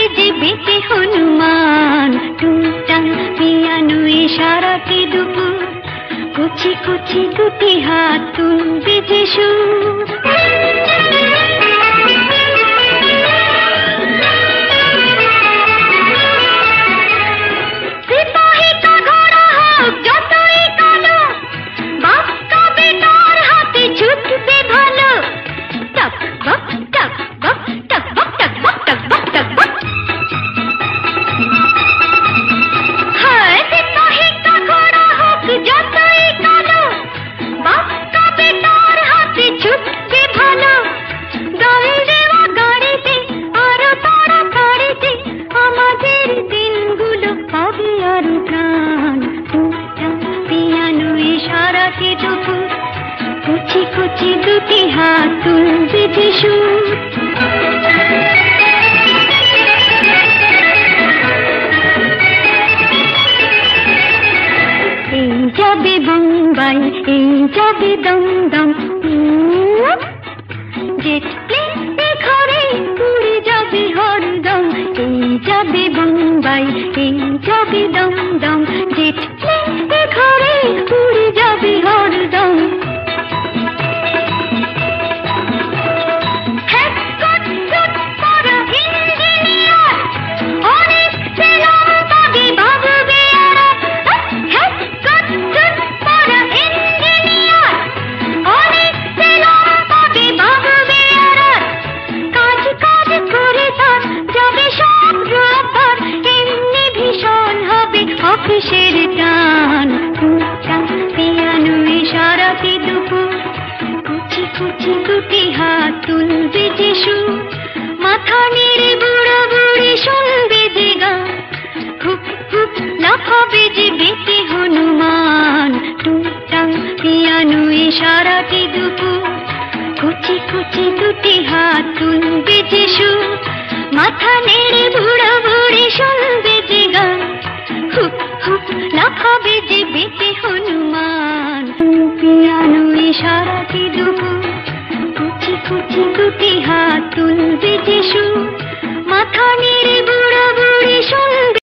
বেজে বেঁচে হনুমান টুংটাং পিয়ানো ইশারাতে দুপুর কুচি কুচি দুটি হাত তুলবে যে সুর কুচি কুচি দুটি হাত তুলবে যে সুর এই যাবে বোম্বাই এই যাবে দমদম জেট প্লেনে ঘরে উড়ে যাবে হরদম এই যাবে বোম্বাই এই যাবে দমদম জেট প্লেনে ঘরে উড়ে যাবে হরদম অফিসের টান টুংটাং পিয়ানো ইশারাতে দুপুর কুচি কুচি দুটি হাত তুলবে যে সুর মাথা নেড়ে বুড়ো বুড়ি শুনবে যে গান হুপ হুপ লাফাবে যে বেঁচে হনুমান টুংটাং পিয়ানো ইশারাতে দুপুর কুচি কুচি দুটি হাত তুলবে যে সুর মাথা নেড়ে বুড়ো বুড়ি শুনবে যে গান হুপ হুপ লাফাবে যে বেঁচে হনুমান পিয়ানো ইশারাতে দুপুর কুচি কুচি দুটি হাত তুলবে যে সুর মাথা নেড়ে বুড়ো বুড়ি শুনবে